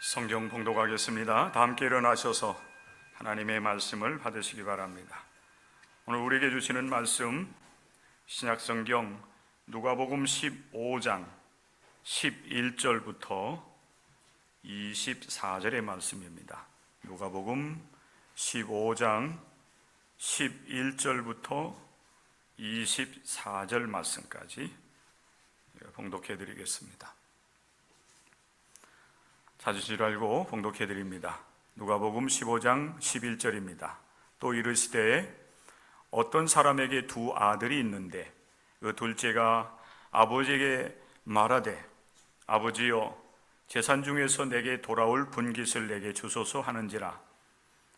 성경 봉독하겠습니다. 다 함께 일어나셔서 하나님의 말씀을 받으시기 바랍니다. 오늘 우리에게 주시는 말씀, 신약성경 누가복음 15장 11절부터 24절의 말씀입니다. 누가복음 15장 11절부터 24절 말씀까지 봉독해 드리겠습니다. 찾으실 줄 알고 봉독해 드립니다. 누가복음 15장 11절입니다. 또 이르시되 어떤 사람에게 두 아들이 있는데 그 둘째가 아버지에게 말하되 아버지여 재산 중에서 내게 돌아올 분깃을 내게 주소서 하는지라.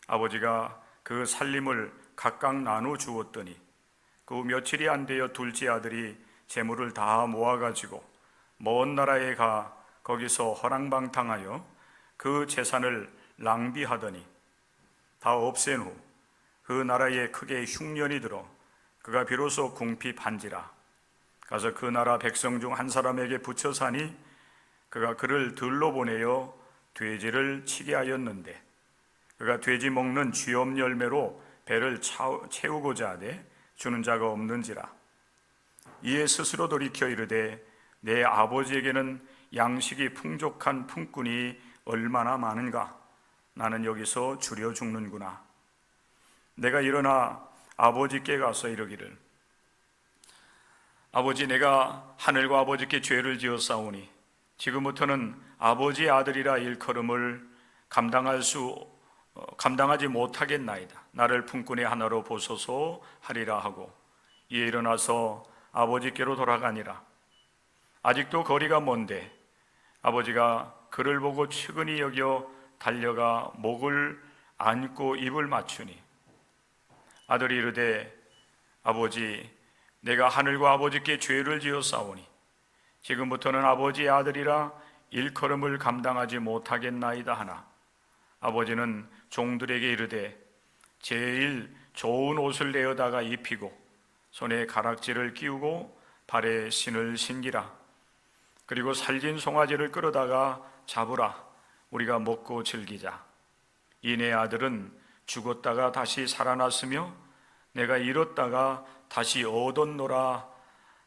아버지가 그 살림을 각각 나누어 주었더니 그 며칠이 안 되어 둘째 아들이 재물을 다 모아가지고 먼 나라에 가 거기서 허랑방탕하여 그 재산을 낭비하더니 다 없앤 후 그 나라에 크게 흉년이 들어 그가 비로소 궁핍한지라. 가서 그 나라 백성 중 한 사람에게 붙여 사니 그가 그를 들로 보내어 돼지를 치게 하였는데 그가 돼지 먹는 쥐엄 열매로 배를 채우고자 하되 주는 자가 없는지라. 이에 스스로 돌이켜 이르되 내 아버지에게는 양식이 풍족한 품꾼이 얼마나 많은가. 나는 여기서 줄여 죽는구나. 내가 일어나 아버지께 가서 이르기를 아버지, 내가 하늘과 아버지께 죄를 지었사오니 지금부터는 아버지의 아들이라 일컬음을 감당하지 못하겠나이다. 나를 품꾼의 하나로 보소서 하리라 하고 이에 일어나서 아버지께로 돌아가니라. 아직도 거리가 먼데 아버지가 그를 보고 측은히 여겨 달려가 목을 안고 입을 맞추니 아들이 이르되 아버지, 내가 하늘과 아버지께 죄를 지었사오니 지금부터는 아버지의 아들이라 일컬음을 감당하지 못하겠나이다 하나 아버지는 종들에게 이르되 제일 좋은 옷을 내어다가 입히고 손에 가락지를 끼우고 발에 신을 신기라. 그리고 살진 송아지를 끌어다가 잡으라. 우리가 먹고 즐기자. 이 내 아들은 죽었다가 다시 살아났으며 내가 잃었다가 다시 얻었노라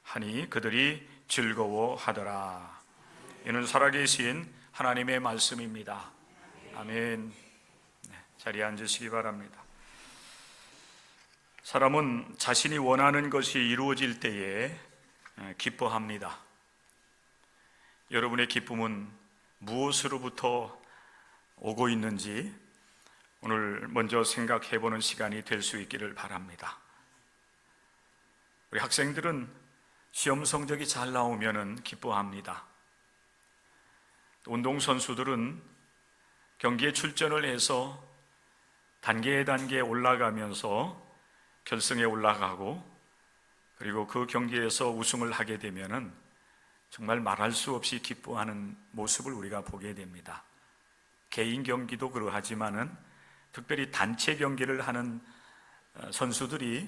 하니 그들이 즐거워하더라. 이는 살아계신 하나님의 말씀입니다. 아멘. 자리에 앉으시기 바랍니다. 사람은 자신이 원하는 것이 이루어질 때에 기뻐합니다. 여러분의 기쁨은 무엇으로부터 오고 있는지 오늘 먼저 생각해 보는 시간이 될 수 있기를 바랍니다. 우리 학생들은 시험 성적이 잘 나오면 기뻐합니다. 운동선수들은 경기에 출전을 해서 단계에 올라가면서 결승에 올라가고 그리고 그 경기에서 우승을 하게 되면 정말 말할 수 없이 기뻐하는 모습을 우리가 보게 됩니다. 개인 경기도 그러하지만은 특별히 단체 경기를 하는 선수들이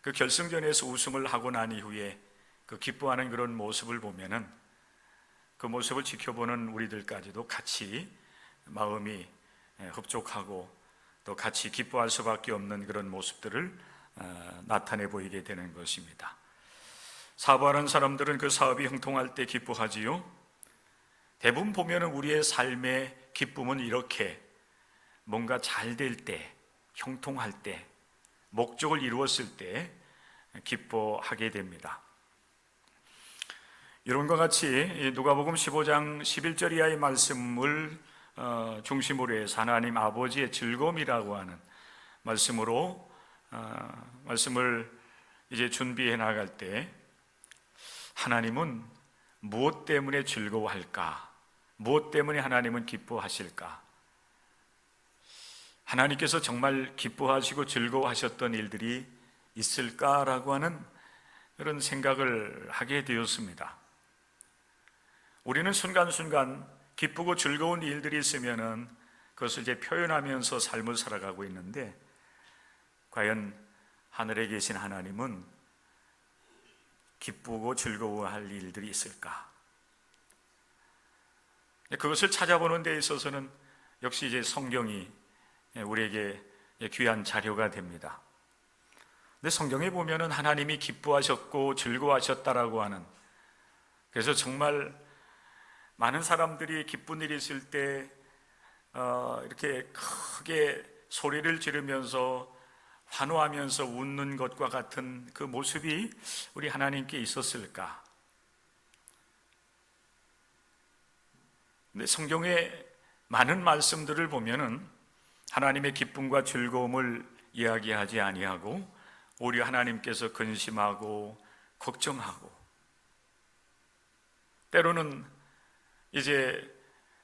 그 결승전에서 우승을 하고 난 이후에 그 기뻐하는 그런 모습을 보면은 그 모습을 지켜보는 우리들까지도 같이 마음이 흡족하고 또 같이 기뻐할 수밖에 없는 그런 모습들을 나타내 보이게 되는 것입니다. 사업하는 사람들은 그 사업이 형통할 때 기뻐하지요. 대부분 보면은 우리의 삶의 기쁨은 이렇게 뭔가 잘 될 때, 형통할 때, 목적을 이루었을 때 기뻐하게 됩니다. 이런과 같이 누가복음 15장 11절 이하의 말씀을 중심으로 해서 하나님 아버지의 즐거움이라고 하는 말씀으로 말씀을 이제 준비해 나갈 때 하나님은 무엇 때문에 즐거워할까? 무엇 때문에 하나님은 기뻐하실까? 하나님께서 정말 기뻐하시고 즐거워하셨던 일들이 있을까라고 하는 그런 생각을 하게 되었습니다. 우리는 순간순간 기쁘고 즐거운 일들이 있으면은 그것을 이제 표현하면서 삶을 살아가고 있는데 과연 하늘에 계신 하나님은 기쁘고 즐거워할 일들이 있을까? 그것을 찾아보는 데 있어서는 역시 이제 성경이 우리에게 귀한 자료가 됩니다. 근데 성경에 보면은 하나님이 기뻐하셨고 즐거워하셨다라고 하는, 그래서 정말 많은 사람들이 기쁜 일이 있을 때 이렇게 크게 소리를 지르면서 환호하면서 웃는 것과 같은 그 모습이 우리 하나님께 있었을까? 근데 성경의 많은 말씀들을 보면은 하나님의 기쁨과 즐거움을 이야기하지 아니하고 오히려 하나님께서 근심하고 걱정하고, 때로는 이제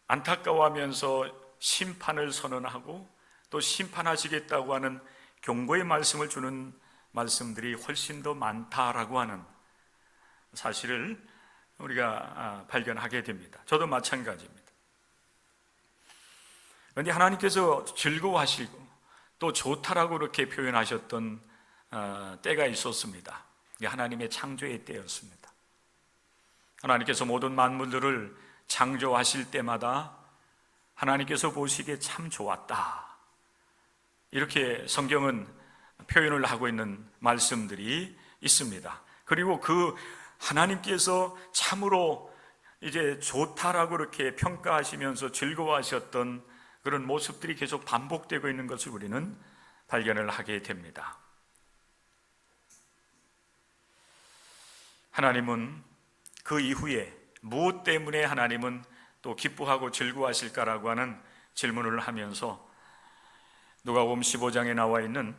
안타까워하면서 심판을 선언하고 또 심판하시겠다고 하는 경고의 말씀을 주는 말씀들이 훨씬 더 많다라고 하는 사실을 우리가 발견하게 됩니다. 저도 마찬가지입니다. 그런데 하나님께서 즐거워하시고 또 좋다라고 그렇게 표현하셨던 때가 있었습니다. 이게 하나님의 창조의 때였습니다. 하나님께서 모든 만물들을 창조하실 때마다 하나님께서 보시기에 참 좋았다, 이렇게 성경은 표현을 하고 있는 말씀들이 있습니다. 그리고 그 하나님께서 참으로 이제 좋다라고 그렇게 평가하시면서 즐거워하셨던 그런 모습들이 계속 반복되고 있는 것을 우리는 발견을 하게 됩니다. 하나님은 그 이후에 무엇 때문에 하나님은 또 기뻐하고 즐거워하실까라고 하는 질문을 하면서 누가복음 15장에 나와 있는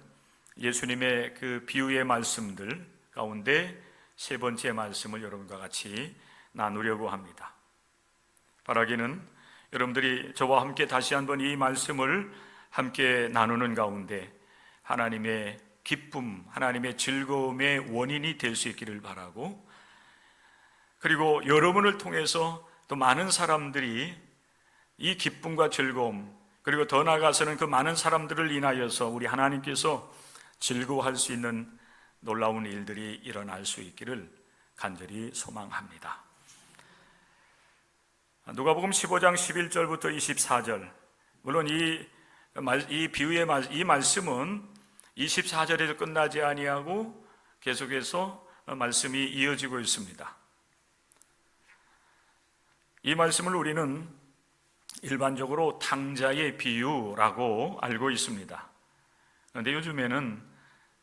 예수님의 그 비유의 말씀들 가운데 세 번째 말씀을 여러분과 같이 나누려고 합니다. 바라기는 여러분들이 저와 함께 다시 한번 이 말씀을 함께 나누는 가운데 하나님의 기쁨, 하나님의 즐거움의 원인이 될 수 있기를 바라고, 그리고 여러분을 통해서 또 많은 사람들이 이 기쁨과 즐거움, 그리고 더 나아가서는 그 많은 사람들을 인하여서 우리 하나님께서 즐거워할 수 있는 놀라운 일들이 일어날 수 있기를 간절히 소망합니다. 누가복음 15장 11절부터 24절, 물론 이 비유의 이 말씀은 24절에서 끝나지 아니하고 계속해서 말씀이 이어지고 있습니다. 이 말씀을 우리는 일반적으로 탕자의 비유라고 알고 있습니다. 그런데 요즘에는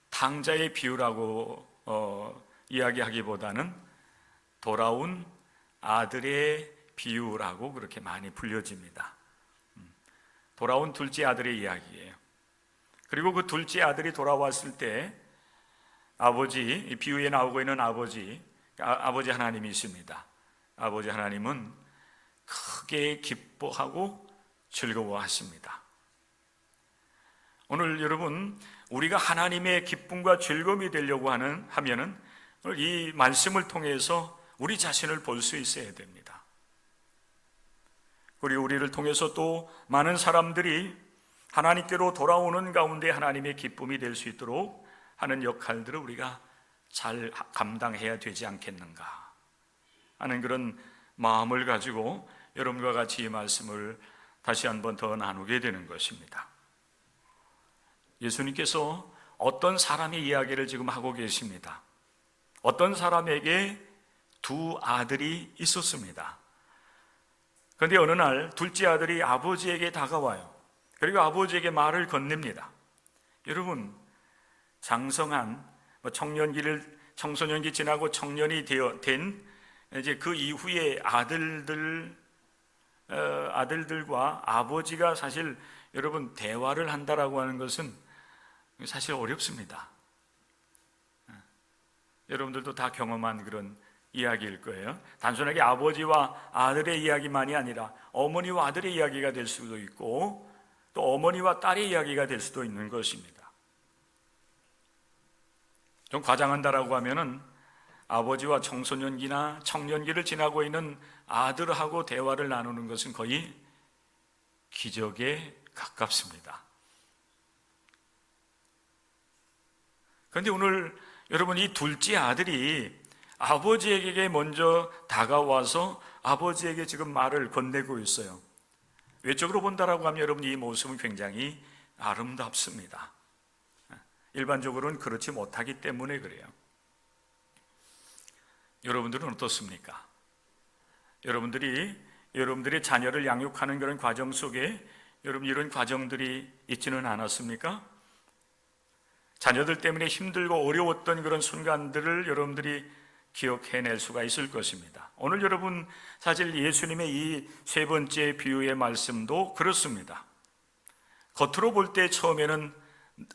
탕자의 비유라고 이야기하기보다는 돌아온 아들의 비유라고 그렇게 많이 불려집니다. 돌아온 둘째 아들의 이야기예요. 그리고 그 둘째 아들이 돌아왔을 때 아버지, 이 비유에 나오고 있는 아버지 하나님이 있습니다. 아버지 하나님은 크게 기뻐하고 즐거워하십니다. 오늘 여러분, 우리가 하나님의 기쁨과 즐거움이 되려고 하면은 오늘 이 말씀을 통해서 우리 자신을 볼 수 있어야 됩니다. 그리고 우리를 통해서 또 많은 사람들이 하나님께로 돌아오는 가운데 하나님의 기쁨이 될 수 있도록 하는 역할들을 우리가 잘 감당해야 되지 않겠는가 하는 그런 마음을 가지고 여러분과 같이 이 말씀을 다시 한번 더 나누게 되는 것입니다. 예수님께서 어떤 사람의 이야기를 지금 하고 계십니다. 어떤 사람에게 두 아들이 있었습니다. 그런데 어느 날 둘째 아들이 아버지에게 다가와요. 그리고 아버지에게 말을 건넵니다. 여러분, 장성한 청소년기 지나고 청년이 된 이제 그 이후에 아들들과 아버지가 사실 여러분 대화를 한다라고 하는 것은 사실 어렵습니다. 여러분들도 다 경험한 그런 이야기일 거예요. 단순하게 아버지와 아들의 이야기만이 아니라 어머니와 아들의 이야기가 될 수도 있고 또 어머니와 딸의 이야기가 될 수도 있는 것입니다. 좀 과장한다라고 하면은 아버지와 청소년기나 청년기를 지나고 있는 아들하고 대화를 나누는 것은 거의 기적에 가깝습니다. 그런데 오늘 여러분, 이 둘째 아들이 아버지에게 먼저 다가와서 아버지에게 지금 말을 건네고 있어요. 외적으로 본다라고 하면 여러분 이 모습은 굉장히 아름답습니다. 일반적으로는 그렇지 못하기 때문에 그래요. 여러분들은 어떻습니까? 여러분들의 자녀를 양육하는 그런 과정 속에 여러분 이런 과정들이 있지는 않았습니까? 자녀들 때문에 힘들고 어려웠던 그런 순간들을 여러분들이 기억해낼 수가 있을 것입니다. 오늘 여러분 사실 예수님의 이 세 번째 비유의 말씀도 그렇습니다. 겉으로 볼 때 처음에는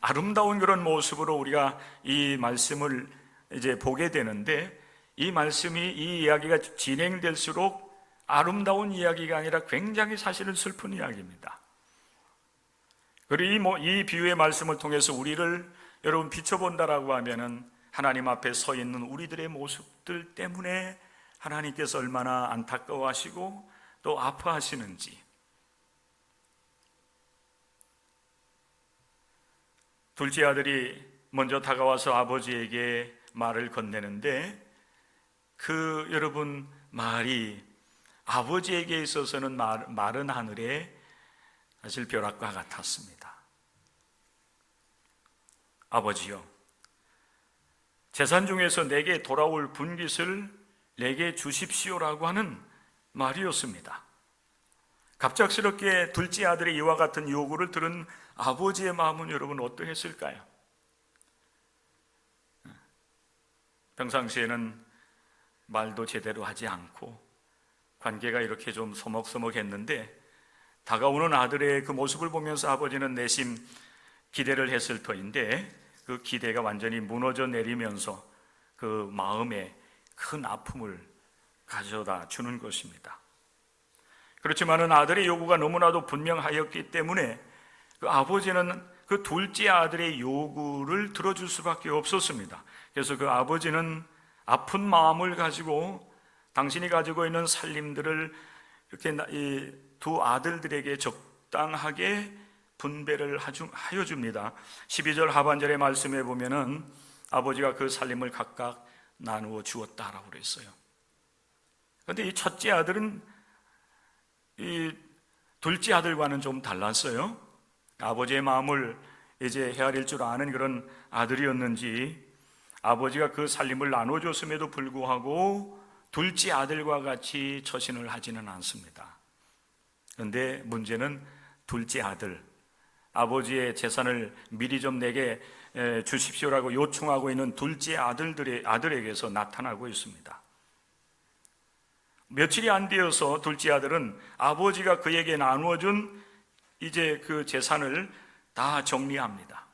아름다운 그런 모습으로 우리가 이 말씀을 이제 보게 되는데, 이 말씀이, 이 이야기가 진행될수록 아름다운 이야기가 아니라 굉장히 사실은 슬픈 이야기입니다. 그리고 이 비유의 말씀을 통해서 우리를 여러분 비춰본다라고 하면은 하나님 앞에 서 있는 우리들의 모습들 때문에 하나님께서 얼마나 안타까워하시고 또 아파하시는지, 둘째 아들이 먼저 다가와서 아버지에게 말을 건네는데 그 여러분 말이 아버지에게 있어서는 마른 하늘의 사실 벼락과 같았습니다. 아버지요, 재산 중에서 내게 돌아올 분깃을 내게 주십시오라고 하는 말이었습니다. 갑작스럽게 둘째 아들의 이와 같은 요구를 들은 아버지의 마음은 여러분 어떠했을까요? 평상시에는 말도 제대로 하지 않고 관계가 이렇게 좀 서먹서먹했는데 다가오는 아들의 그 모습을 보면서 아버지는 내심 기대를 했을 터인데 그 기대가 완전히 무너져 내리면서 그 마음에 큰 아픔을 가져다 주는 것입니다. 그렇지만은 아들의 요구가 너무나도 분명하였기 때문에 그 아버지는 그 둘째 아들의 요구를 들어줄 수밖에 없었습니다. 그래서 그 아버지는 아픈 마음을 가지고 당신이 가지고 있는 살림들을 이렇게 이 두 아들들에게 적당하게 분배를 하여 줍니다. 12절 하반절의 말씀에 보면은 아버지가 그 살림을 각각 나누어 주었다라고 그랬어요. 그런데 이 첫째 아들은 이 둘째 아들과는 좀 달랐어요. 아버지의 마음을 이제 헤아릴 줄 아는 그런 아들이었는지 아버지가 그 살림을 나눠줬음에도 불구하고 둘째 아들과 같이 처신을 하지는 않습니다. 그런데 문제는 둘째 아들, 아버지의 재산을 미리 좀 내게 주십시오라고 요청하고 있는 둘째 아들에게서 나타나고 있습니다. 며칠이 안 되어서 둘째 아들은 아버지가 그에게 나누어준 이제 그 재산을 다 정리합니다.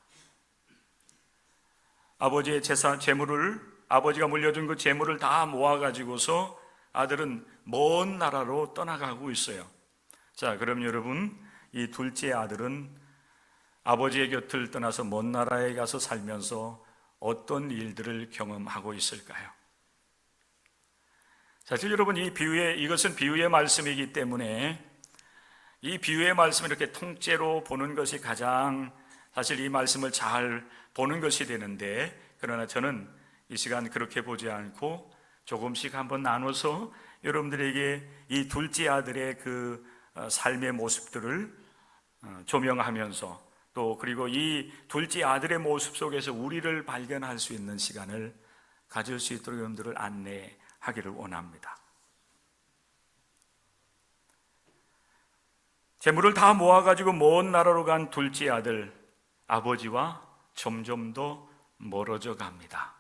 아버지의 재물을, 아버지가 물려준 그 재물을 다 모아가지고서 아들은 먼 나라로 떠나가고 있어요. 자, 그럼 여러분, 이 둘째 아들은 아버지의 곁을 떠나서 먼 나라에 가서 살면서 어떤 일들을 경험하고 있을까요? 사실 여러분, 이것은 비유의 말씀이기 때문에 이 비유의 말씀을 이렇게 통째로 보는 것이 가장 사실 이 말씀을 잘 보는 것이 되는데, 그러나 저는 이 시간 그렇게 보지 않고 조금씩 한번 나눠서 여러분들에게 이 둘째 아들의 그 삶의 모습들을 조명하면서 또 그리고 이 둘째 아들의 모습 속에서 우리를 발견할 수 있는 시간을 가질 수 있도록 여러분들을 안내하기를 원합니다. 재물을 다 모아가지고 먼 나라로 간 둘째 아들, 아버지와 점점 더 멀어져 갑니다.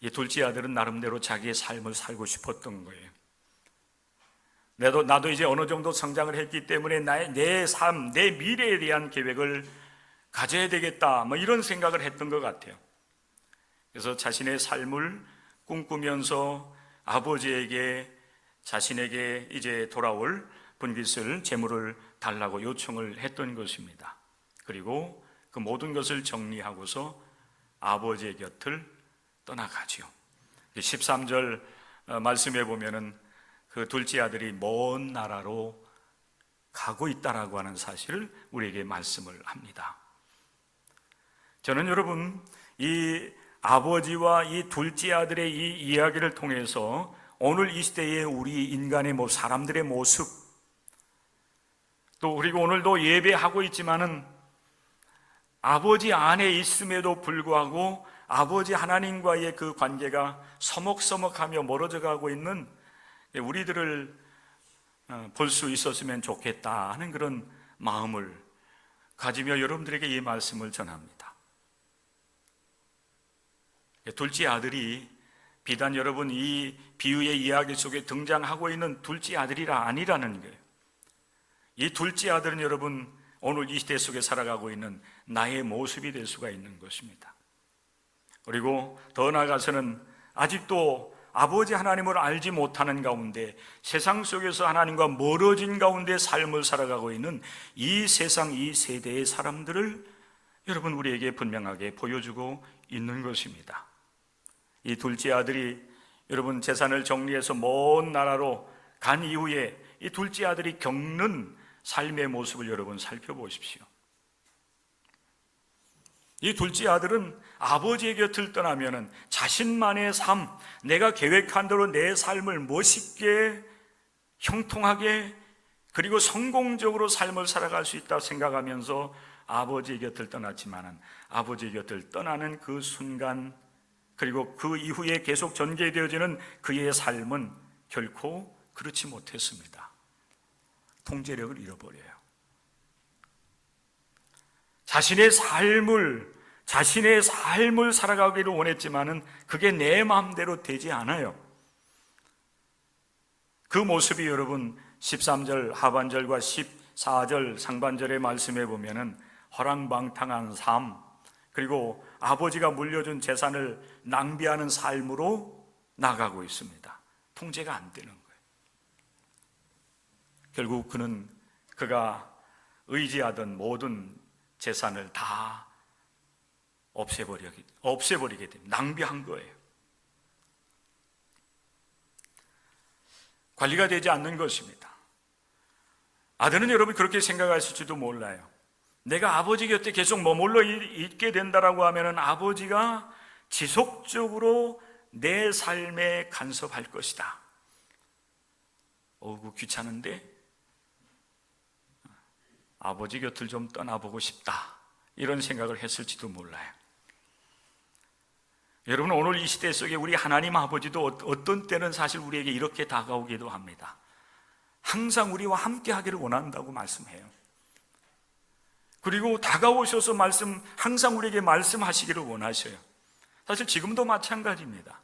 이 둘째 아들은 나름대로 자기의 삶을 살고 싶었던 거예요. 나도 이제 어느 정도 성장을 했기 때문에 내 삶, 내 미래에 대한 계획을 가져야 되겠다, 이런 생각을 했던 것 같아요. 그래서 자신의 삶을 꿈꾸면서 아버지에게 자신에게 이제 돌아올 분깃을, 재물을 달라고 요청을 했던 것입니다. 그리고 그 모든 것을 정리하고서 아버지의 곁을 떠나가지요. 13절 말씀에 보면은 그 둘째 아들이 먼 나라로 가고 있다라고 하는 사실을 우리에게 말씀을 합니다. 저는 여러분, 이 아버지와 이 둘째 아들의 이 이야기를 통해서 오늘 이 시대의 우리 인간의 사람들의 모습, 또 그리고 오늘도 예배하고 있지만은 아버지 안에 있음에도 불구하고 아버지 하나님과의 그 관계가 서먹서먹하며 멀어져 가고 있는 우리들을 볼 수 있었으면 좋겠다 하는 그런 마음을 가지며 여러분들에게 이 말씀을 전합니다. 둘째 아들이 비단 여러분 이 비유의 이야기 속에 등장하고 있는 둘째 아들이라 아니라는 거예요. 이 둘째 아들은 여러분 오늘 이 시대 속에 살아가고 있는 나의 모습이 될 수가 있는 것입니다. 그리고 더 나아가서는 아직도 아버지 하나님을 알지 못하는 가운데 세상 속에서 하나님과 멀어진 가운데 삶을 살아가고 있는 이 세상 이 세대의 사람들을 여러분 우리에게 분명하게 보여주고 있는 것입니다. 이 둘째 아들이 여러분 재산을 정리해서 먼 나라로 간 이후에 이 둘째 아들이 겪는 삶의 모습을 여러분 살펴보십시오. 이 둘째 아들은 아버지의 곁을 떠나면은 자신만의 삶, 내가 계획한 대로 내 삶을 멋있게, 형통하게, 그리고 성공적으로 삶을 살아갈 수 있다고 생각하면서 아버지의 곁을 떠났지만은 아버지의 곁을 떠나는 그 순간, 그리고 그 이후에 계속 전개되어지는 그의 삶은 결코 그렇지 못했습니다. 통제력을 잃어버려요. 자신의 삶을 살아가기를 원했지만은 그게 내 마음대로 되지 않아요. 그 모습이 여러분 13절 하반절과 14절 상반절의 말씀에 보면은 허랑방탕한 삶, 그리고 아버지가 물려준 재산을 낭비하는 삶으로 나가고 있습니다. 통제가 안 되는 거예요. 결국 그가 의지하던 모든 재산을 다 없애버리게 됩니다. 낭비한 거예요. 관리가 되지 않는 것입니다. 아들은 여러분 그렇게 생각하실지도 몰라요. 내가 아버지 곁에 계속 머물러 있게 된다라고 하면은 아버지가 지속적으로 내 삶에 간섭할 것이다. 어우, 귀찮은데 아버지 곁을 좀 떠나보고 싶다, 이런 생각을 했을지도 몰라요. 여러분 오늘 이 시대 속에 우리 하나님 아버지도 어떤 때는 사실 우리에게 이렇게 다가오기도 합니다. 항상 우리와 함께 하기를 원한다고 말씀해요. 그리고 다가오셔서 항상 우리에게 말씀하시기를 원하셔요. 사실 지금도 마찬가지입니다.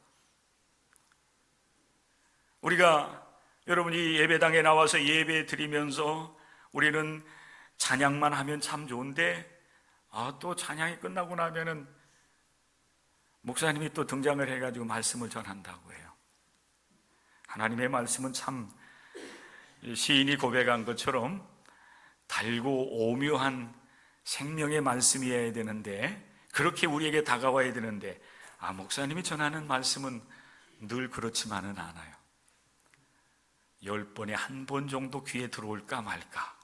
우리가 여러분 이 예배당에 나와서 예배 드리면서 우리는 찬양만 하면 참 좋은데 또 찬양이 끝나고 나면은 목사님이 또 등장을 해가지고 말씀을 전한다고 해요. 하나님의 말씀은 참 시인이 고백한 것처럼 달고 오묘한 생명의 말씀이어야 되는데, 그렇게 우리에게 다가와야 되는데 목사님이 전하는 말씀은 늘 그렇지만은 않아요. 10번에 1번 정도 귀에 들어올까 말까.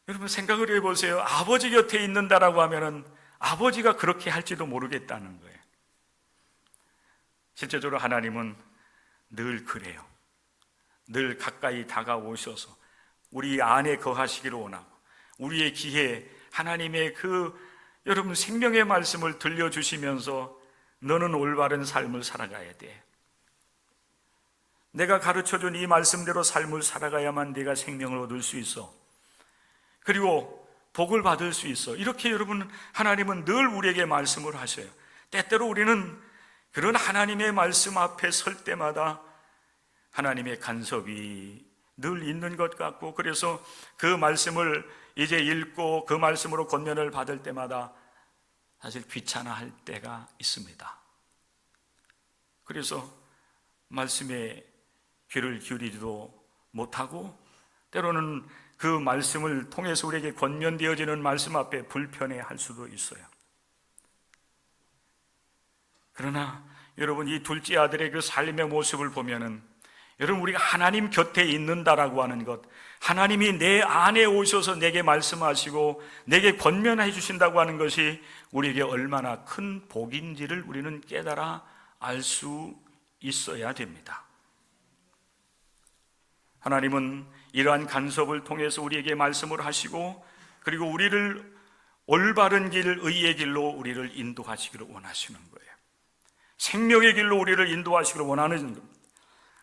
여러분 생각을 해보세요. 아버지 곁에 있는다라고 하면은 아버지가 그렇게 할지도 모르겠다는 거예요. 실제적으로 하나님은 늘 그래요. 늘 가까이 다가오셔서 우리 안에 거하시기를 원하고 우리의 귀에 하나님의 여러분 생명의 말씀을 들려주시면서 너는 올바른 삶을 살아가야 돼. 내가 가르쳐준 이 말씀대로 삶을 살아가야만 네가 생명을 얻을 수 있어. 그리고 복을 받을 수 있어. 이렇게 여러분 하나님은 늘 우리에게 말씀을 하셔요. 때때로 우리는 그런 하나님의 말씀 앞에 설 때마다 하나님의 간섭이 늘 있는 것 같고, 그래서 그 말씀을 이제 읽고 그 말씀으로 권면을 받을 때마다 사실 귀찮아할 때가 있습니다. 그래서 말씀에 귀를 기울이지도 못하고 때로는 그 말씀을 통해서 우리에게 권면되어지는 말씀 앞에 불편해할 수도 있어요. 그러나 여러분 이 둘째 아들의 그 삶의 모습을 보면은 여러분, 우리가 하나님 곁에 있는다라고 하는 것, 하나님이 내 안에 오셔서 내게 말씀하시고 내게 권면해 주신다고 하는 것이 우리에게 얼마나 큰 복인지를 우리는 깨달아 알 수 있어야 됩니다. 하나님은 이러한 간섭을 통해서 우리에게 말씀을 하시고, 그리고 우리를 올바른 길, 의의 길로 우리를 인도하시기를 원하시는 거예요. 생명의 길로 우리를 인도하시기를 원하는 겁니다.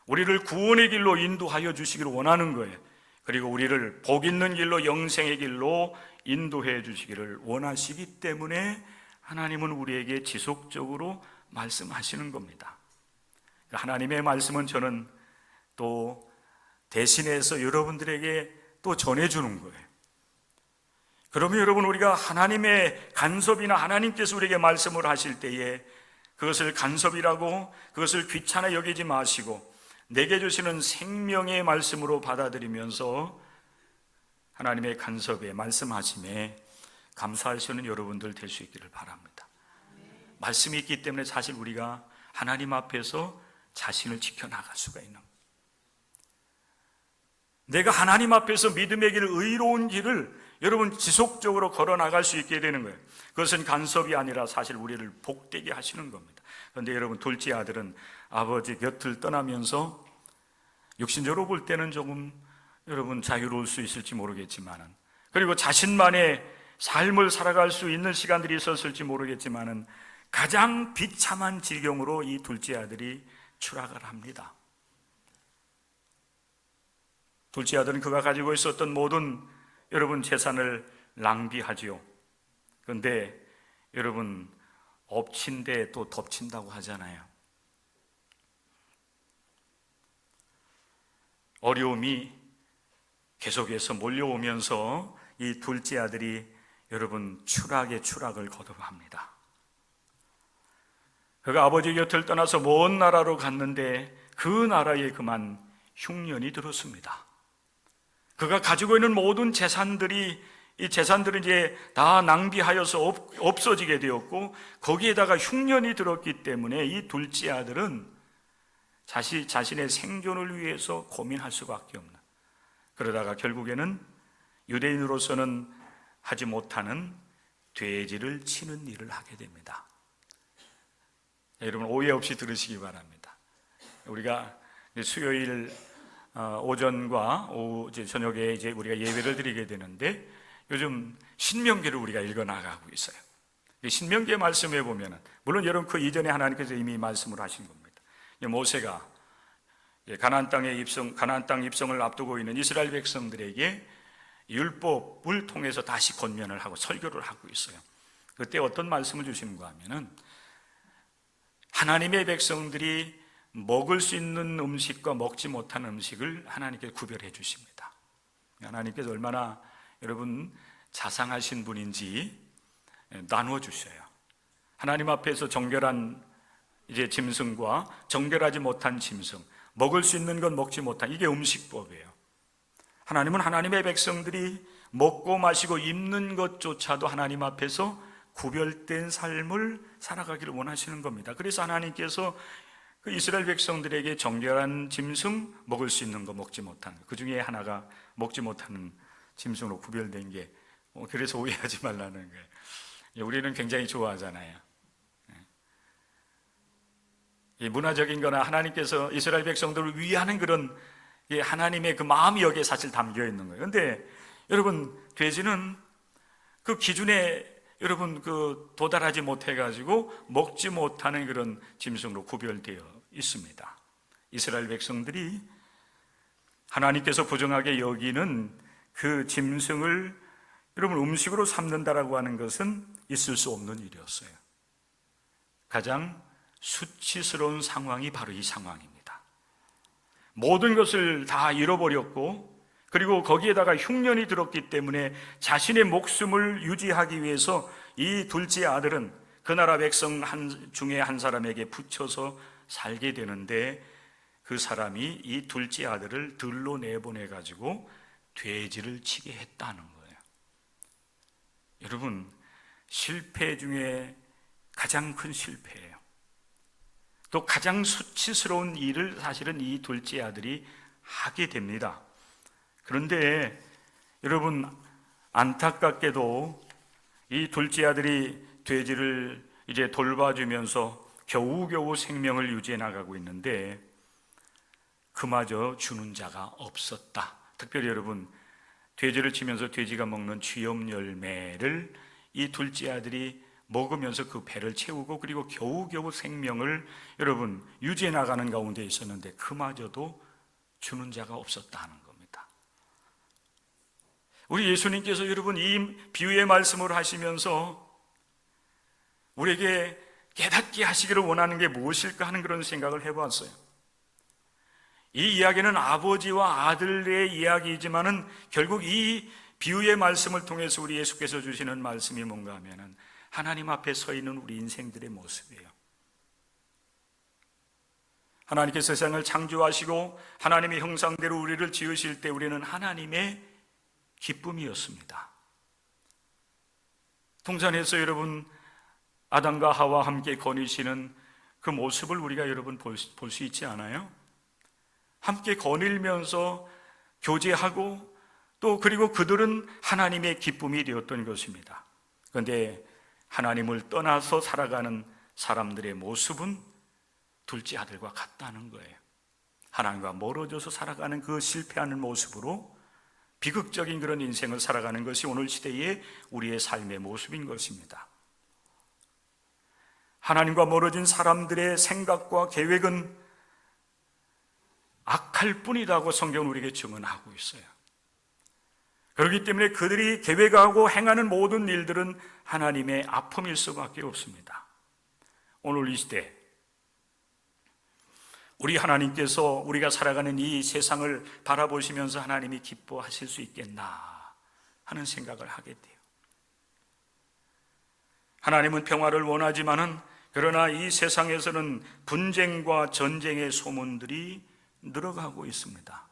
우리를 구원의 길로 인도하여 주시기를 원하는 거예요. 그리고 우리를 복 있는 길로, 영생의 길로 인도해 주시기를 원하시기 때문에 하나님은 우리에게 지속적으로 말씀하시는 겁니다. 하나님의 말씀은 저는 또 대신해서 여러분들에게 또 전해주는 거예요. 그러면 여러분, 우리가 하나님의 간섭이나 하나님께서 우리에게 말씀을 하실 때에 그것을 간섭이라고, 그것을 귀찮아 여기지 마시고 내게 주시는 생명의 말씀으로 받아들이면서 하나님의 간섭에, 말씀하심에 감사하시는 여러분들 될 수 있기를 바랍니다. 말씀이 있기 때문에 사실 우리가 하나님 앞에서 자신을 지켜나갈 수가 있는 거예요. 내가 하나님 앞에서 믿음의 길, 의로운 길을 여러분 지속적으로 걸어나갈 수 있게 되는 거예요. 그것은 간섭이 아니라 사실 우리를 복되게 하시는 겁니다. 그런데 여러분, 둘째 아들은 아버지 곁을 떠나면서 육신적으로 볼 때는 조금 여러분 자유로울 수 있을지 모르겠지만은, 그리고 자신만의 삶을 살아갈 수 있는 시간들이 있었을지 모르겠지만은 가장 비참한 지경으로 이 둘째 아들이 추락을 합니다. 둘째 아들은 그가 가지고 있었던 모든 여러분 재산을 낭비하지요. 그런데 여러분, 엎친 데 또 덮친다고 하잖아요. 어려움이 계속해서 몰려오면서 이 둘째 아들이 여러분 추락의 추락을 거듭합니다. 그가 아버지 곁을 떠나서 먼 나라로 갔는데 그 나라에 그만 흉년이 들었습니다. 그가 가지고 있는 모든 재산들은 이제 다 낭비하여서 없어지게 되었고, 거기에다가 흉년이 들었기 때문에 이 둘째 아들은 자신의 생존을 위해서 고민할 수밖에 없는, 그러다가 결국에는 유대인으로서는 하지 못하는 돼지를 치는 일을 하게 됩니다. 여러분, 오해 없이 들으시기 바랍니다. 우리가 수요일 오전과 오후 저녁에 이제 우리가 예배를 드리게 되는데, 요즘 신명기를 우리가 읽어 나가고 있어요. 신명기의 말씀에 보면은, 물론 여러분 그 이전에 하나님께서 이미 말씀을 하신 겁니다. 모세가 가나안 땅 입성을 앞두고 있는 이스라엘 백성들에게 율법을 통해서 다시 권면을 하고 설교를 하고 있어요. 그때 어떤 말씀을 주시는가 하면은, 하나님의 백성들이 먹을 수 있는 음식과 먹지 못한 음식을 하나님께서 구별해 주십니다. 하나님께서 얼마나 여러분 자상하신 분인지 나누어 주셔요. 하나님 앞에서 정결한 이제 짐승과 정결하지 못한 짐승, 먹을 수 있는 건 먹지 못한, 이게 음식법이에요. 하나님은 하나님의 백성들이 먹고 마시고 입는 것조차도 하나님 앞에서 구별된 삶을 살아가기를 원하시는 겁니다. 그래서 하나님께서 그 이스라엘 백성들에게 정결한 짐승, 먹을 수 있는 거, 먹지 못한 거, 그 중에 하나가 먹지 못하는 짐승으로 구별된 게, 그래서 오해하지 말라는 거예요. 우리는 굉장히 좋아하잖아요. 이 문화적인 거나 하나님께서 이스라엘 백성들을 위하는 그런 하나님의 그 마음이 여기에 사실 담겨 있는 거예요. 그런데 여러분, 돼지는 그 기준에 여러분 도달하지 못해가지고 먹지 못하는 그런 짐승으로 구별되어 있습니다. 이스라엘 백성들이 하나님께서 부정하게 여기는 그 짐승을 여러분 음식으로 삼는다라고 하는 것은 있을 수 없는 일이었어요. 가장 수치스러운 상황이 바로 이 상황입니다. 모든 것을 다 잃어버렸고, 그리고 거기에다가 흉년이 들었기 때문에 자신의 목숨을 유지하기 위해서 이 둘째 아들은 그 나라 백성 중에 한 사람에게 붙여서 살게 되는데, 그 사람이 이 둘째 아들을 들로 내보내가지고 돼지를 치게 했다는 거예요. 여러분, 실패 중에 가장 큰 실패예요. 또 가장 수치스러운 일을 사실은 이 둘째 아들이 하게 됩니다. 그런데 여러분, 안타깝게도 이 둘째 아들이 돼지를 이제 돌봐주면서 겨우겨우 생명을 유지해 나가고 있는데 그마저 주는 자가 없었다. 특별히 여러분, 돼지를 치면서 돼지가 먹는 쥐염 열매를 이 둘째 아들이 먹으면서 그 배를 채우고 그리고 겨우겨우 생명을 여러분 유지해 나가는 가운데 있었는데 그마저도 주는 자가 없었다는 겁니다. 우리 예수님께서 여러분 이 비유의 말씀을 하시면서 우리에게 깨닫게 하시기를 원하는 게 무엇일까 하는 그런 생각을 해보았어요. 이 이야기는 아버지와 아들의 이야기이지만은 결국 이 비유의 말씀을 통해서 우리 예수께서 주시는 말씀이 뭔가 하면은 하나님 앞에 서 있는 우리 인생들의 모습이에요. 하나님께서 세상을 창조하시고 하나님의 형상대로 우리를 지으실 때 우리는 하나님의 기쁨이었습니다. 동산에서 여러분 아담과 하와 함께 거니시는 그 모습을 우리가 여러분 볼 수 있지 않아요? 함께 거닐면서 교제하고 또 그리고 그들은 하나님의 기쁨이 되었던 것입니다. 그런데 하나님을 떠나서 살아가는 사람들의 모습은 둘째 아들과 같다는 거예요. 하나님과 멀어져서 살아가는 그 실패하는 모습으로 비극적인 그런 인생을 살아가는 것이 오늘 시대의 우리의 삶의 모습인 것입니다. 하나님과 멀어진 사람들의 생각과 계획은 악할 뿐이라고 성경은 우리에게 증언하고 있어요. 그렇기 때문에 그들이 계획하고 행하는 모든 일들은 하나님의 아픔일 수밖에 없습니다. 오늘 이 시대 우리 하나님께서 우리가 살아가는 이 세상을 바라보시면서 하나님이 기뻐하실 수 있겠나 하는 생각을 하게 돼요. 하나님은 평화를 원하지만은 그러나 이 세상에서는 분쟁과 전쟁의 소문들이 늘어가고 있습니다.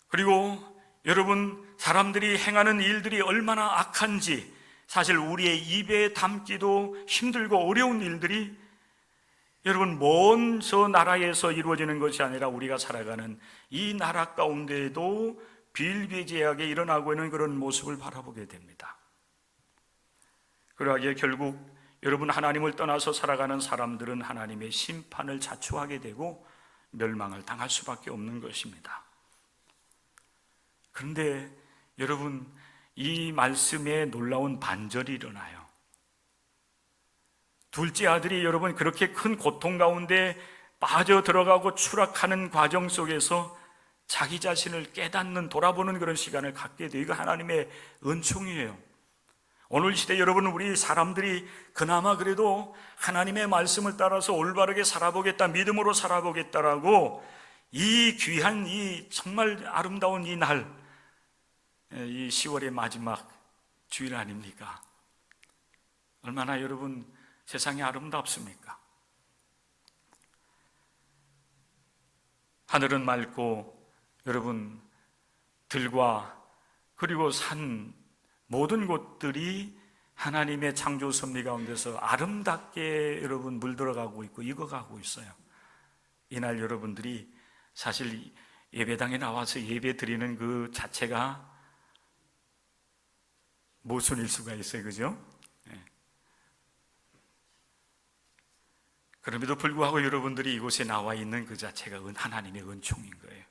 그리고 여러분, 사람들이 행하는 일들이 얼마나 악한지 사실 우리의 입에 담기도 힘들고 어려운 일들이 여러분 먼 저 나라에서 이루어지는 것이 아니라 우리가 살아가는 이 나라 가운데에도 비일비재하게 일어나고 있는 그런 모습을 바라보게 됩니다. 그러하기에 결국 여러분 하나님을 떠나서 살아가는 사람들은 하나님의 심판을 자초하게 되고 멸망을 당할 수밖에 없는 것입니다. 그런데 여러분 이 말씀에 놀라운 반전이 일어나요. 둘째 아들이 여러분 그렇게 큰 고통 가운데 빠져 들어가고 추락하는 과정 속에서 자기 자신을 깨닫는 돌아보는 그런 시간을 갖게 돼요. 이거 하나님의 은총이에요. 오늘 시대 여러분 우리 사람들이 그나마 그래도 하나님의 말씀을 따라서 올바르게 살아보겠다, 믿음으로 살아보겠다라고 이 귀한 이 정말 아름다운 이 날, 이 10월의 마지막 주일 아닙니까? 얼마나 여러분 세상이 아름답습니까? 하늘은 맑고 여러분 들과 그리고 산 모든 곳들이 하나님의 창조 섭리 가운데서 아름답게 여러분 물들어가고 있고 익어가고 있어요. 이날 여러분들이 사실 예배당에 나와서 예배 드리는 그 자체가 모순일 수가 있어요. 그죠? 네. 그럼에도 불구하고 여러분들이 이곳에 나와 있는 그 자체가 하나님의 은총인 거예요.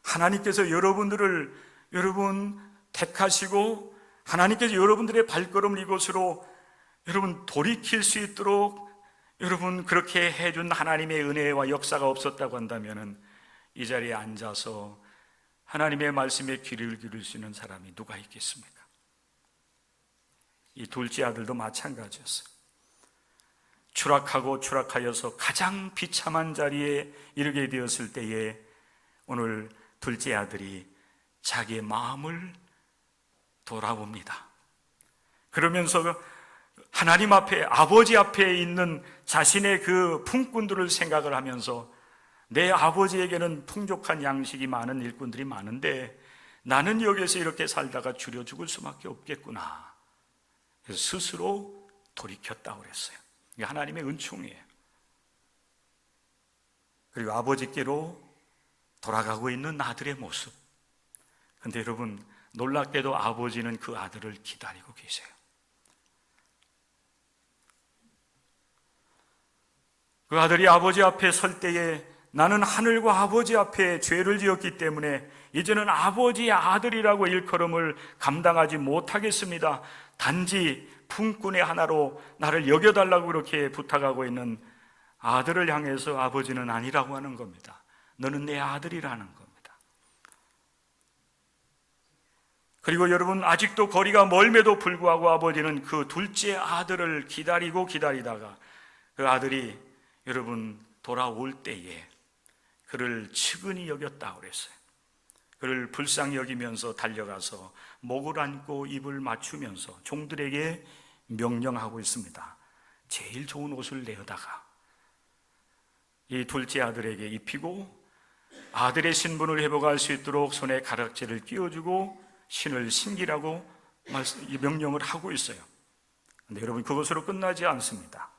하나님께서 여러분들을 여러분 택하시고 하나님께서 여러분들의 발걸음을 이곳으로 여러분 돌이킬 수 있도록 여러분 그렇게 해준 하나님의 은혜와 역사가 없었다고 한다면 이 자리에 앉아서 하나님의 말씀에 귀를 기울일 수 있는 사람이 누가 있겠습니까? 이 둘째 아들도 마찬가지였어요. 추락하고 추락하여서 가장 비참한 자리에 이르게 되었을 때에 오늘 둘째 아들이 자기의 마음을 돌아봅니다. 그러면서 하나님 앞에 아버지 앞에 있는 자신의 그 품꾼들을 생각을 하면서 내 아버지에게는 풍족한 양식이 많은 일꾼들이 많은데 나는 여기서 이렇게 살다가 줄여 죽을 수밖에 없겠구나. 그래서 스스로 돌이켰다고 그랬어요. 이게 하나님의 은총이에요. 그리고 아버지께로 돌아가고 있는 아들의 모습. 근데 여러분, 놀랍게도 아버지는 그 아들을 기다리고 계세요. 그 아들이 아버지 앞에 설 때에 나는 하늘과 아버지 앞에 죄를 지었기 때문에 이제는 아버지의 아들이라고 일컬음을 감당하지 못하겠습니다. 단지 품꾼의 하나로 나를 여겨달라고 그렇게 부탁하고 있는 아들을 향해서 아버지는 아니라고 하는 겁니다. 너는 내 아들이라는 겁니다. 그리고 여러분, 아직도 거리가 멀음에도 불구하고 아버지는 그 둘째 아들을 기다리다가 그 아들이 여러분 돌아올 때에 그를 측은히 여겼다고 그랬어요. 그를 불쌍히 여기면서 달려가서 목을 안고 입을 맞추면서 종들에게 명령하고 있습니다. 제일 좋은 옷을 내어다가 이 둘째 아들에게 입히고 아들의 신분을 회복할 수 있도록 손에 가락지를 끼워주고 신을 신기라고 명령을 하고 있어요. 그런데 여러분, 그것으로 끝나지 않습니다.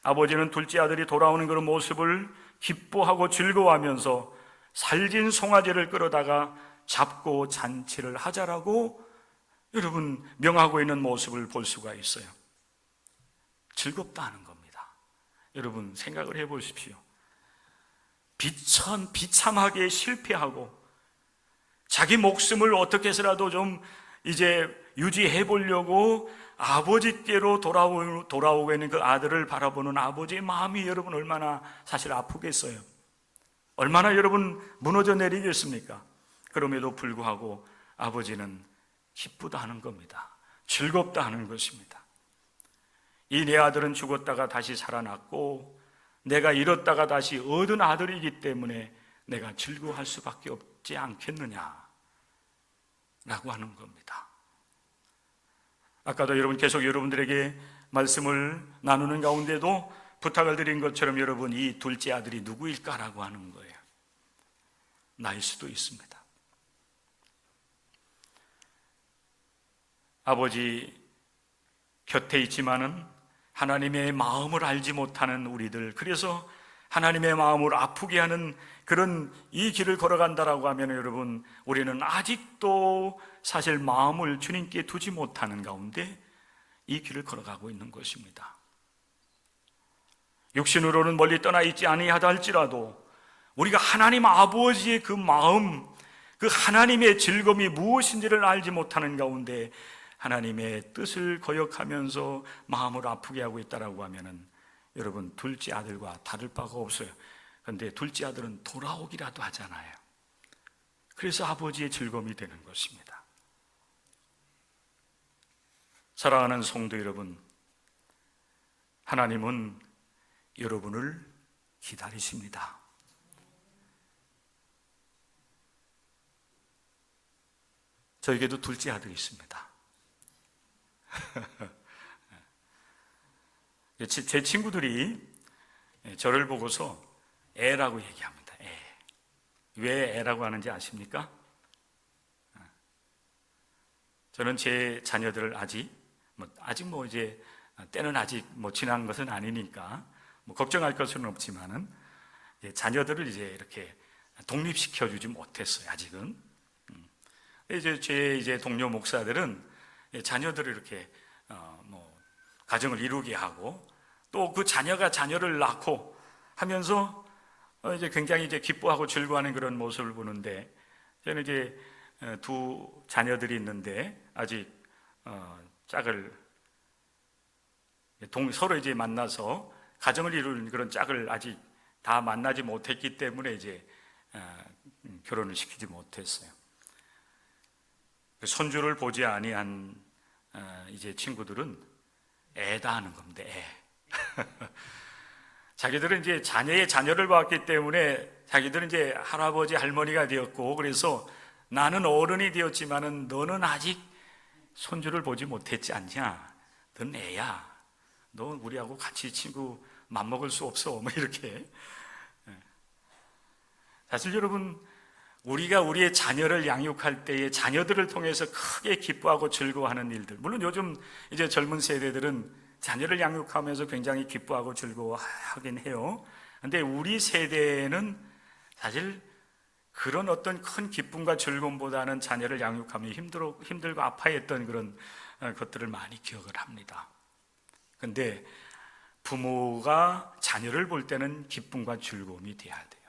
아버지는 둘째 아들이 돌아오는 그런 모습을 기뻐하고 즐거워하면서 살진 송아지를 끌어다가 잡고 잔치를 하자라고 여러분 명하고 있는 모습을 볼 수가 있어요. 즐겁다는 겁니다. 여러분 생각을 해보십시오. 비참하게 실패하고 자기 목숨을 어떻게 해서라도 좀 이제 유지해 보려고 아버지께로 돌아오고 있는 그 아들을 바라보는 아버지의 마음이 여러분 얼마나 사실 아프겠어요. 얼마나 여러분 무너져 내리겠습니까? 그럼에도 불구하고 아버지는 기쁘다 하는 겁니다. 즐겁다 하는 것입니다. 이 내 아들은 죽었다가 다시 살아났고 내가 잃었다가 다시 얻은 아들이기 때문에 내가 즐거워할 수밖에 없지 않겠느냐 라고 하는 겁니다. 아까도 여러분 계속 여러분들에게 말씀을 나누는 가운데도 부탁을 드린 것처럼 여러분 이 둘째 아들이 누구일까라고 하는 거예요. 나일 수도 있습니다. 아버지 곁에 있지만은 하나님의 마음을 알지 못하는 우리들, 그래서 하나님의 마음을 아프게 하는 그런 이 길을 걸어간다라고 하면 여러분 우리는 아직도 사실 마음을 주님께 두지 못하는 가운데 이 길을 걸어가고 있는 것입니다. 육신으로는 멀리 떠나 있지 아니하다 할지라도 우리가 하나님 아버지의 그 마음, 그 하나님의 즐거움이 무엇인지를 알지 못하는 가운데 하나님의 뜻을 거역하면서 마음을 아프게 하고 있다라고 하면은 여러분 둘째 아들과 다를 바가 없어요. 그런데 둘째 아들은 돌아오기라도 하잖아요. 그래서 아버지의 즐거움이 되는 것입니다. 사랑하는 성도 여러분, 하나님은 여러분을 기다리십니다. 저에게도 둘째 아들이 있습니다. 제 친구들이 저를 보고서 애라고 얘기합니다. 애. 왜 애라고 하는지 아십니까? 저는 제 자녀들을 아직 이제 때는 아직 지난 것은 아니니까 걱정할 것은 없지만은 자녀들을 이제 이렇게 독립시켜 주지 못했어요. 아직은. 제 동료 목사들은 자녀들을 이렇게 가정을 이루게 하고 또 그 자녀가 자녀를 낳고 하면서 이제 굉장히 이제 기뻐하고 즐거워하는 그런 모습을 보는데, 저는 이제 두 자녀들이 있는데 아직 짝을 서로 이제 만나서 가정을 이루는 그런 짝을 아직 다 만나지 못했기 때문에 이제 결혼을 시키지 못했어요. 손주를 보지 아니한 이제 친구들은 애다 하는 겁니다. 애. 자기들은 이제 자녀의 자녀를 봤기 때문에 자기들은 이제 할아버지 할머니가 되었고, 그래서 나는 어른이 되었지만은 너는 아직 손주를 보지 못했지 않냐? 넌 애야. 너 우리하고 같이 친구 맘먹을 수 없어. 뭐 이렇게. 사실 여러분 우리가 우리의 자녀를 양육할 때에 자녀들을 통해서 크게 기뻐하고 즐거워하는 일들, 물론 요즘 이제 젊은 세대들은 자녀를 양육하면서 굉장히 기뻐하고 즐거워하긴 해요. 근데 우리 세대는 사실 그런 어떤 큰 기쁨과 즐거움보다는 자녀를 양육하며 힘들고 아파했던 그런 것들을 많이 기억을 합니다. 근데 부모가 자녀를 볼 때는 기쁨과 즐거움이 돼야 돼요.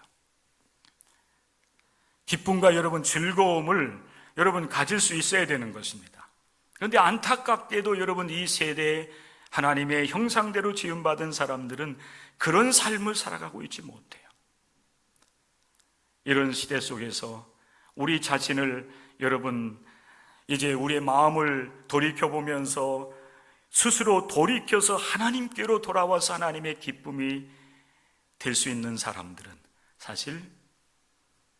기쁨과 여러분 즐거움을 여러분 가질 수 있어야 되는 것입니다. 그런데 안타깝게도 여러분 이 세대에 하나님의 형상대로 지음받은 사람들은 그런 삶을 살아가고 있지 못해요. 이런 시대 속에서 우리 자신을 여러분 이제 우리의 마음을 돌이켜보면서 스스로 돌이켜서 하나님께로 돌아와서 하나님의 기쁨이 될 수 있는 사람들은 사실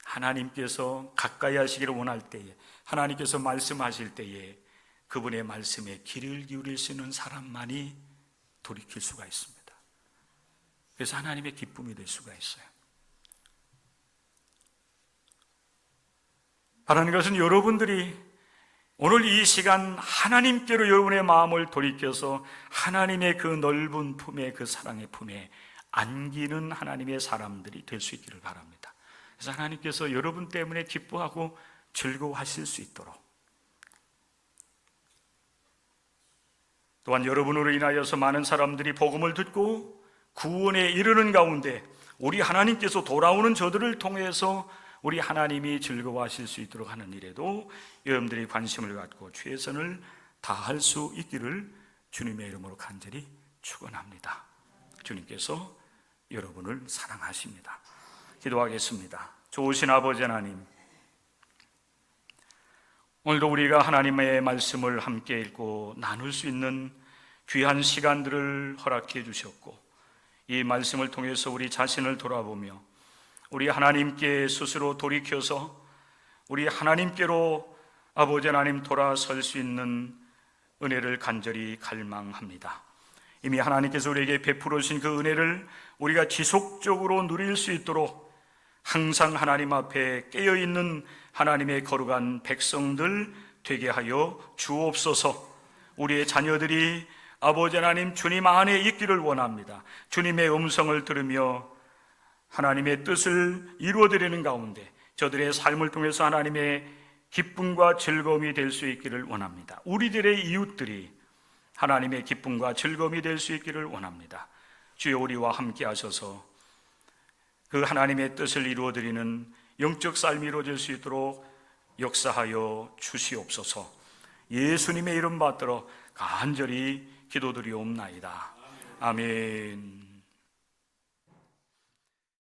하나님께서 가까이 하시기를 원할 때에, 하나님께서 말씀하실 때에 그분의 말씀에 귀를 기울일 수 있는 사람만이 돌이킬 수가 있습니다. 그래서 하나님의 기쁨이 될 수가 있어요. 바라는 것은 여러분들이 오늘 이 시간 하나님께로 여러분의 마음을 돌이켜서 하나님의 그 넓은 품에, 그 사랑의 품에 안기는 하나님의 사람들이 될 수 있기를 바랍니다. 그래서 하나님께서 여러분 때문에 기뻐하고 즐거워하실 수 있도록, 또한 여러분으로 인하여서 많은 사람들이 복음을 듣고 구원에 이르는 가운데 우리 하나님께서 돌아오는 저들을 통해서 우리 하나님이 즐거워하실 수 있도록 하는 일에도 여러분들이 관심을 갖고 최선을 다할 수 있기를 주님의 이름으로 간절히 축원합니다. 주님께서 여러분을 사랑하십니다. 기도하겠습니다. 좋으신 아버지 하나님, 오늘도 우리가 하나님의 말씀을 함께 읽고 나눌 수 있는 귀한 시간들을 허락해 주셨고, 이 말씀을 통해서 우리 자신을 돌아보며 우리 하나님께 스스로 돌이켜서 우리 하나님께로 아버지 하나님 돌아설 수 있는 은혜를 간절히 갈망합니다. 이미 하나님께서 우리에게 베풀어 주신 그 은혜를 우리가 지속적으로 누릴 수 있도록 항상 하나님 앞에 깨어있는 하나님의 거룩한 백성들 되게 하여 주옵소서. 우리의 자녀들이 아버지 하나님 주님 안에 있기를 원합니다. 주님의 음성을 들으며 하나님의 뜻을 이루어드리는 가운데 저들의 삶을 통해서 하나님의 기쁨과 즐거움이 될 수 있기를 원합니다. 우리들의 이웃들이 하나님의 기쁨과 즐거움이 될 수 있기를 원합니다. 주여 우리와 함께 하셔서 그 하나님의 뜻을 이루어드리는 영적 삶이 이루어질 수 있도록 역사하여 주시옵소서. 예수님의 이름 받들어 간절히 기도드리옵나이다. 아멘.